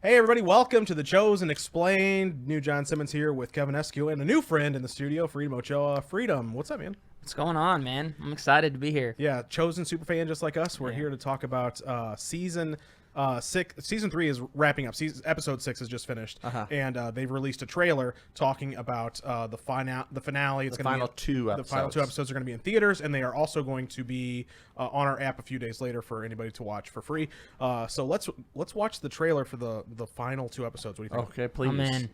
Hey everybody, welcome to The Chosen Explained. New John Simmons here with Kevin Eskew and a new friend in the studio, Freedom Ochoa. Freedom, what's up, man? What's going on, man? I'm excited to be here. Yeah, Chosen superfan just like us. We're here to talk about season 6. Season 3 is wrapping up. Episode 6 is just finished, and they've released a trailer talking about the finale. It's the gonna final be, 2 episodes. The final 2 episodes are going to be in theaters, and they are also going to be on our app a few days later for anybody to watch for free. So let's watch the trailer for the final 2 episodes. What do you think? Okay, please. I'm in.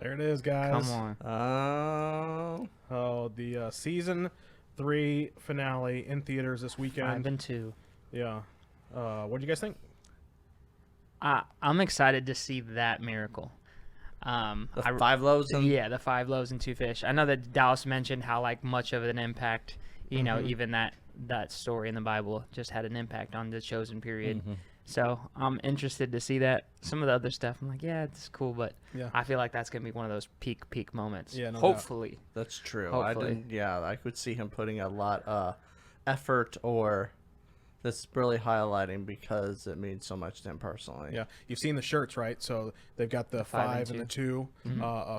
There it is, guys. Come on. Oh, the season 3 finale in theaters this weekend. 5 and 2. Yeah. What do you guys think? I'm excited to see that miracle. The 5 loaves and... Yeah, the 5 loaves and 2 fish. I know that Dallas mentioned how much of an impact, know, even that story in the Bible just had an impact on the chosen period. So I'm interested to see that. Some of the other stuff, I'm like, yeah, it's cool, but I feel like that's gonna be one of those peak moments. Yeah, no hopefully. doubt. That's true. Hopefully. I could see him putting a lot effort or that's really highlighting because it means so much to him personally. Yeah, you've seen the shirts, right? So they've got the 5 and the 2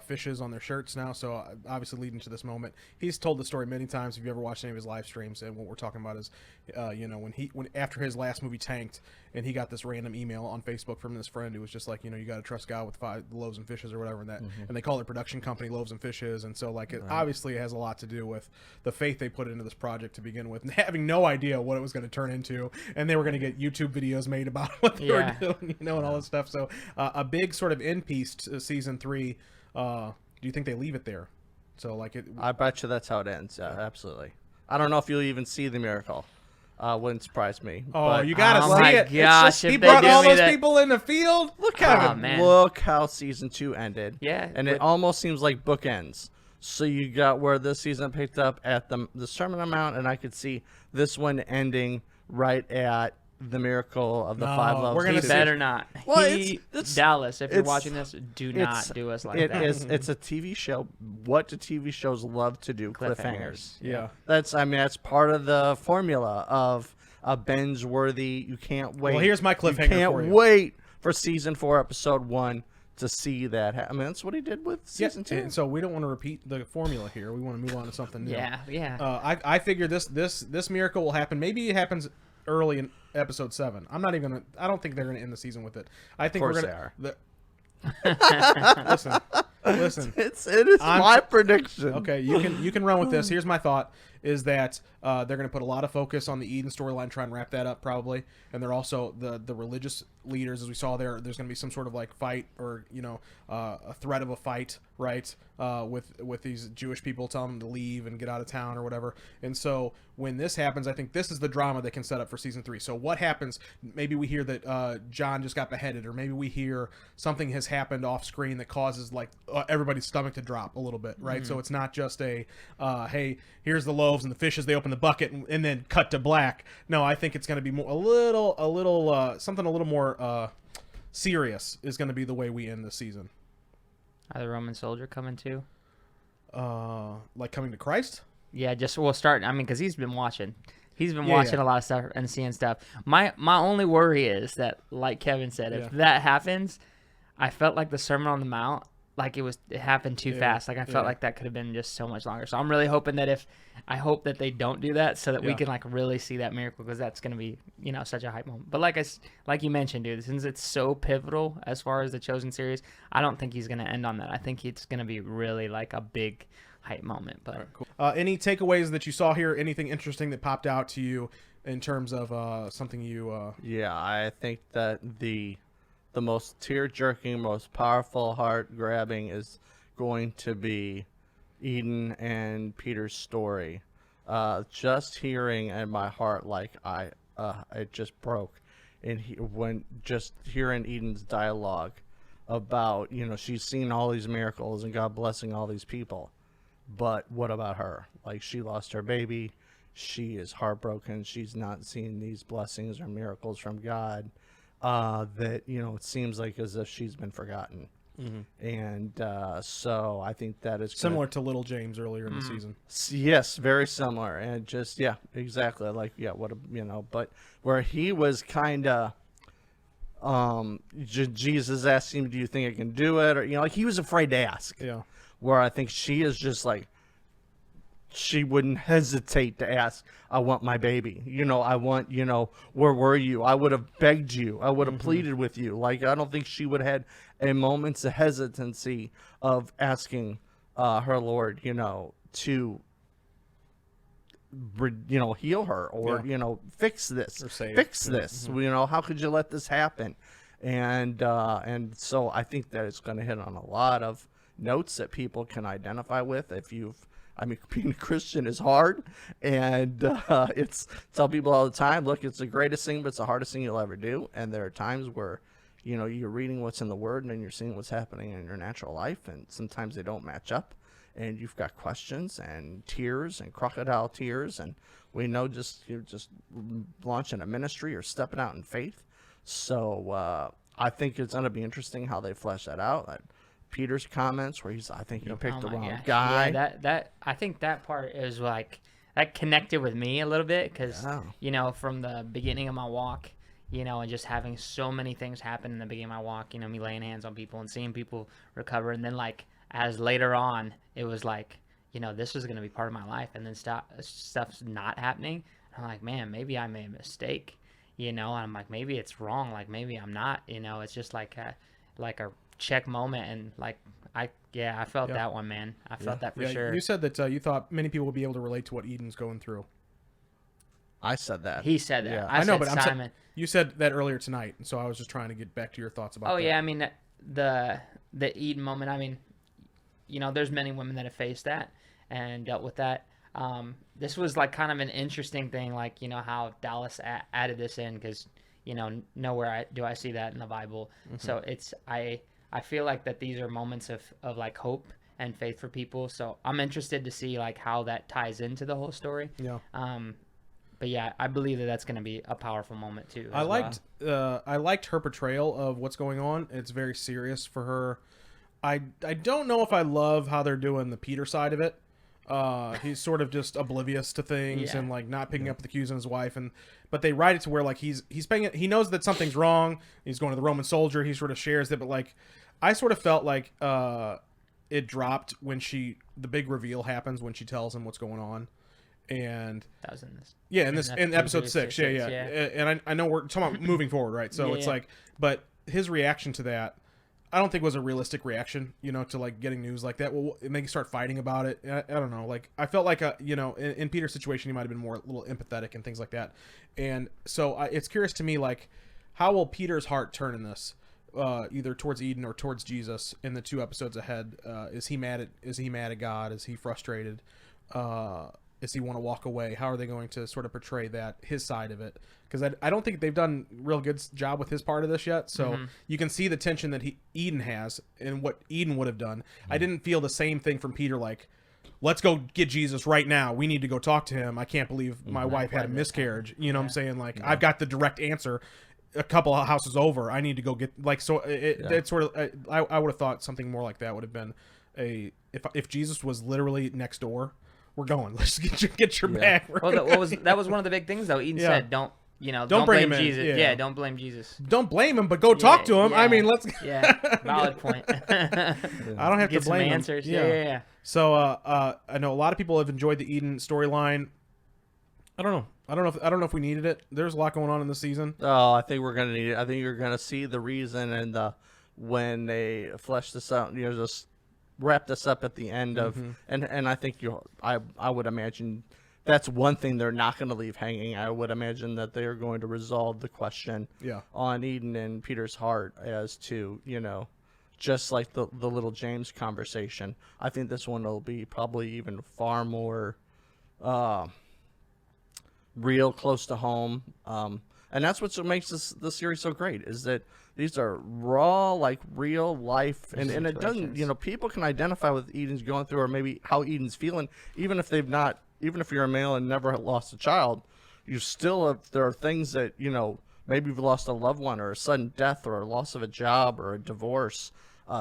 fishes on their shirts now. So obviously leading to this moment, he's told the story many times. If you ever watched any of his live streams, and what we're talking about is, when after his last movie tanked, and he got this random email on Facebook from this friend who was just like, you got to trust God with 5 loaves and fishes or whatever, and they call their production company Loaves and Fishes, and so it obviously has a lot to do with the faith they put into this project to begin with, and having no idea what it was going to turn into, and they were going to get YouTube videos made about what they were doing, and all this stuff. So a big sort of end piece to season 3. Do you think they leave it there? So I bet you that's how it ends. Yeah, absolutely. I don't know if you'll even see the miracle. Wouldn't surprise me. Oh, you gotta see my it! Gosh, he brought all those people in the field. Look how season 2 ended. Yeah, and it almost seems like bookends. So you got where this season picked up at the Sermon on the Mount, and I could see this one ending right at the miracle of the 5 loaves. We're gonna better not. Well, it's Dallas. If you're watching this, do not do us like that. It's a TV show. What do TV shows love to do? Cliffhangers. Yeah. That's part of the formula of a binge-worthy. You can't wait. Well, here's my cliffhanger. You can't wait for season 4, episode 1 to see that. That's what he did with season 2. And so we don't want to repeat the formula here. We want to move on to something new. Yeah. I figure this miracle will happen. Maybe it happens early in episode 7. I don't think they're gonna end the season with it. I think of course we're gonna. Listen. It is my prediction. Okay, you can run with this. Here's my thought: is that they're going to put a lot of focus on the Eden storyline, try and wrap that up probably, and they're also the religious leaders, as we saw there. There's going to be some sort of fight or a threat of a fight, right? With these Jewish people telling them to leave and get out of town or whatever. And so when this happens, I think this is the drama they can set up for season 3. So what happens? Maybe we hear that John just got beheaded, or maybe we hear something has happened off screen that causes everybody's stomach to drop a little bit, right? So it's not just a hey, here's the loaves and the fishes, they open the bucket and then cut to black. No, I think it's going to be more something a little more serious is going to be the way we end this season. Are the Roman soldier coming too? Coming to Christ? Yeah, we'll start. Because he's been watching. He's been watching a lot of stuff and seeing stuff. My only worry is that, like Kevin said, if that happens, I felt like the Sermon on the Mount, it happened too fast. I felt like that could have been just so much longer. So I'm really hoping that I hope that they don't do that, so that we can really see that miracle, because that's going to be such a hype moment. But like you mentioned, dude, since it's so pivotal as far as the Chosen series, I don't think he's going to end on that. I think it's going to be really a big hype moment. But right, cool. Any takeaways that you saw here? Anything interesting that popped out to you in terms of something you? Yeah, I think that the most tear-jerking, most powerful, heart-grabbing is going to be Eden and Peter's story. Just hearing in my heart, it just broke. And when just hearing Eden's dialogue about, she's seen all these miracles and God blessing all these people, but what about her? She lost her baby. She is heartbroken. She's not seeing these blessings or miracles from God. That it seems like as if she's been forgotten. And so I think that is Similar to Little James earlier in the season. Yes, very similar, and just exactly like but where he was kind of Jesus asked him, "Do you think I can do it?" Or like he was afraid to ask. Yeah. Where I think she is just like she wouldn't hesitate to ask, "I want my baby." I want. Where were you? I would have begged you. I would have pleaded with you. Like I don't think she would have had a moment's hesitancy of asking her Lord, to heal her or fix this, Or save. fix this. How could you let this happen? And so I think that it's going to hit on a lot of notes that people can identify with. Being a Christian is hard, and it's tell people all the time, look, it's the greatest thing, but it's the hardest thing you'll ever do. And there are times where you're reading what's in the Word, and then you're seeing what's happening in your natural life, and sometimes they don't match up, and you've got questions and tears and crocodile tears, and we know you're just launching a ministry or stepping out in faith. So I think it's going to be interesting how they flesh that out. Peter's comments where I think you picked the wrong guy. Yeah, that I think that part is like that connected with me a little bit because from the beginning of my walk, and just having so many things happen in the beginning of my walk, me laying hands on people and seeing people recover, and then like as later on, it was like this was gonna be part of my life, and then stuff's not happening. I'm like, man, maybe I made a mistake, and I'm like, maybe it's wrong, like maybe I'm not, it's just like a check moment, and like I felt that one, man. I felt that for sure. You said that you thought many people would be able to relate to what Eden's going through. I said that. He said that. Yeah. I know, but Simon. You said that earlier tonight, and so I was just trying to get back to your thoughts about that. Oh yeah, I mean the Eden moment. I mean, there's many women that have faced that and dealt with that. This was like kind of an interesting thing, like how Dallas added this in because nowhere do I see that in the Bible. So it's I feel like that these are moments of like hope and faith for people. So I'm interested to see like how that ties into the whole story. Yeah. But yeah, I believe that that's going to be a powerful moment too. I liked her portrayal of what's going on. It's very serious for her. I don't know if I love how they're doing the Peter side of it. He's sort of just oblivious to things and like not picking up the cues on his wife, but they write it to where like he's paying it. He knows that something's wrong. He's going to the Roman soldier. He sort of shares it, but like I sort of felt like it dropped when the big reveal happens when she tells him what's going on. And that was in this. Yeah, in episode 6. Yeah. And I know we're talking about moving forward, right? So it's like, but his reaction to that, I don't think was a realistic reaction, to like getting news like that. Well, and they start fighting about it. I don't know. Like I felt like in Peter's situation, he might have been more a little empathetic and things like that. And so it's curious to me, like, how will Peter's heart turn in this, either towards Eden or towards Jesus in the 2 episodes ahead? Is he mad at God? Is he frustrated? Does he want to walk away? How are they going to sort of portray that, his side of it? Because I don't think they've done a real good job with his part of this yet. So you can see the tension that Eden has and what Eden would have done. I didn't feel the same thing from Peter, like, let's go get Jesus right now. We need to go talk to him. I can't believe my wife had a miscarriage. You know what I'm saying? Like, I've got the direct answer a couple of houses over. I need to go get, like, so it's sort of, I would have thought something more like that would have been if Jesus was literally next door. We're going. Let's get your bag. Well, that was one of the big things though. Eden said, "Don't blame Jesus." Yeah, don't blame Jesus. Don't blame him, but go talk to him. Yeah. I mean, let's. Valid point. I don't have Get to blame some him. answers. Yeah. So I know a lot of people have enjoyed the Eden storyline. I don't know if we needed it. There's a lot going on in this season. Oh, I think we're gonna need it. I think you're gonna see the reason and when they flesh this out. Just wrap this up at the end of and I think I would imagine that's one thing they're not going to leave hanging. I would imagine that they are going to resolve the question on Eden and Peter's heart as to just like the little James conversation. I think this one will be probably even far more real, close to home, and that's what makes the series so great, is that these are raw, like real life, and it doesn't, people can identify with Eden's going through, or maybe how Eden's feeling, even if you're a male and never lost a child, you still there are things that, maybe you've lost a loved one or a sudden death or a loss of a job or a divorce.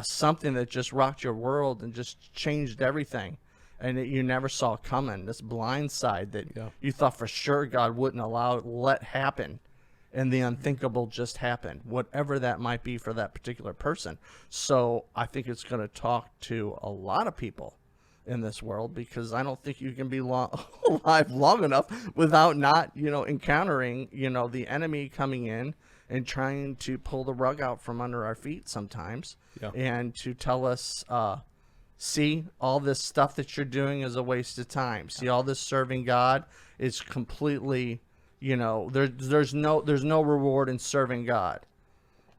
something that just rocked your world and just changed everything, and you never saw coming. This blind side that you thought for sure God wouldn't let happen, and the unthinkable just happened, whatever that might be for that particular person. So I think it's going to talk to a lot of people in this world, because I don't think you can be alive long enough without not, encountering, the enemy coming in and trying to pull the rug out from under our feet sometimes, and to tell us, see, all this stuff that you're doing is a waste of time. See, all this serving God is completely, there's no reward in serving God.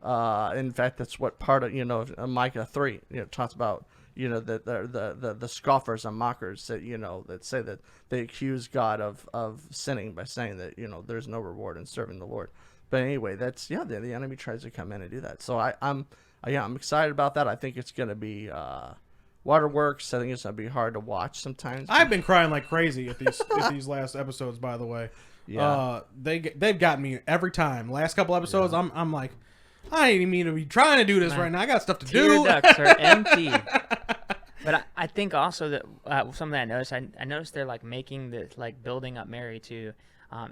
In fact, that's what part of, Micah 3, talks about, the scoffers and mockers that, that say that they accuse God of sinning by saying that, there's no reward in serving the Lord. But anyway, that's, the enemy tries to come in and do that. So I'm excited about that. I think it's going to be waterworks. I think it's going to be hard to watch sometimes. I've been crying like crazy at these last episodes, by the way. Yeah. They've gotten me every time. Last couple episodes, I'm like, I ain't even mean to be trying to do this right now. I got stuff to do. Tear ducts are empty. But I think also that something I noticed, I noticed they're like making the building up Mary too,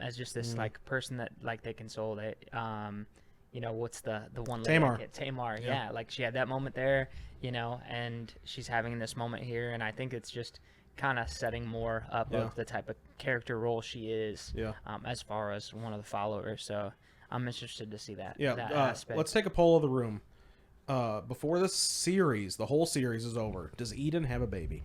as just this person that they console. What's the one lady? Tamar. Tamar, yeah. Like she had that moment there, and she's having this moment here, and I think it's just kind of setting more up of the type of character role she is, as far as one of the followers. So I'm interested to see that. Yeah, that aspect. Let's take a poll of the room. Before the whole series is over, does Eden have a baby?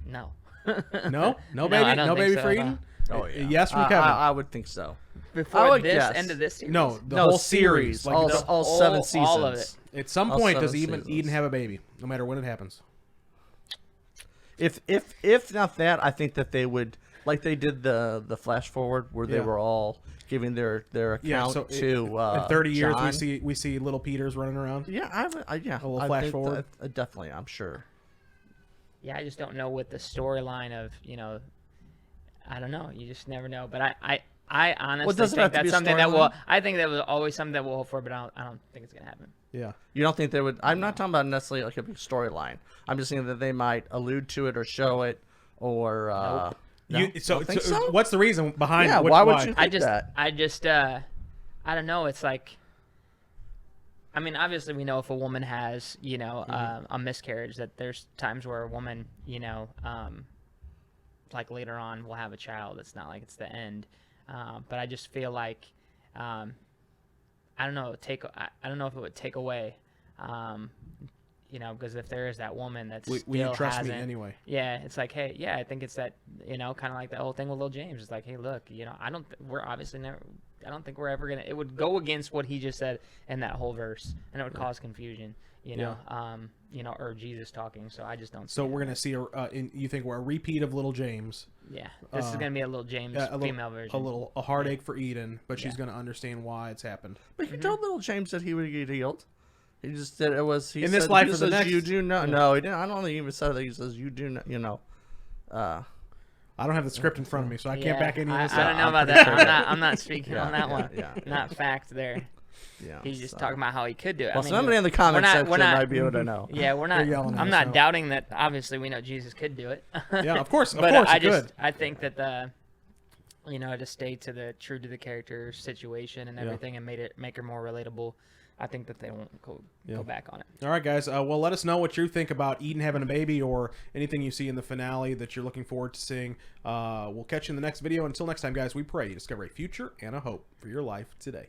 No. No baby, no baby so, for Eden. Oh yeah. Yes from Kevin. I would think so. Before this end of this series. No, the whole series, all 7 seasons. All of it. At some point, does Eden have a baby? No matter when it happens. If not that, I think that they would, like they did the flash forward where they were all giving their account to in 30 years John. we see little Peters running around. Yeah, a little flash forward. Definitely, I'm sure. Yeah, I just don't know what the storyline of I don't know. You just never know. But I honestly think that's something that will. I think that was always something that we'll hope for, but I don't think it's gonna happen. Yeah. You don't think they would? I'm not talking about necessarily like a big storyline. I'm just saying that they might allude to it or show it or. Nope. No? So what's the reason behind? Yeah, why would you think that? I don't know. It's like, I mean, obviously we know if a woman has, a miscarriage, that there's times where a woman, like later on will have a child. It's not like it's the end. But I just feel like, I don't know. I don't know if it would take away, because if there is that woman that's will you trust me anyway? Yeah, it's like, hey, yeah, I think it's that, kind of like the whole thing with Lil James. It's like, hey, look, we're obviously never. I don't think we're ever gonna. It would go against what he just said in that whole verse, and it would cause confusion. Or Jesus talking. So I just don't. So we're gonna see you think we're a repeat of Little James? Yeah, this is gonna be a Little James female version. A heartache for Eden, but she's gonna understand why it's happened. But you told Little James that he would get healed. He just said it was. He in said, this life or the next. You do not. No, he didn't. I don't think he even said that. He says you do not. I don't have the script in front of me, so I can't back any of this. I don't know about that. I'm not speaking on that one. Not fact there. Yeah, he's just talking about how he could do it. Well, somebody in the comments section might be able to know. Yeah, we're not. I'm not doubting that. Obviously, we know Jesus could do it. Yeah, of course. But could. I think that to stay true to the character situation and everything, and make her more relatable. I think that they won't go back on it. All right, guys. Well, let us know what you think about Eden having a baby or anything you see in the finale that you're looking forward to seeing. We'll catch you in the next video. Until next time, guys, we pray you discover a future and a hope for your life today.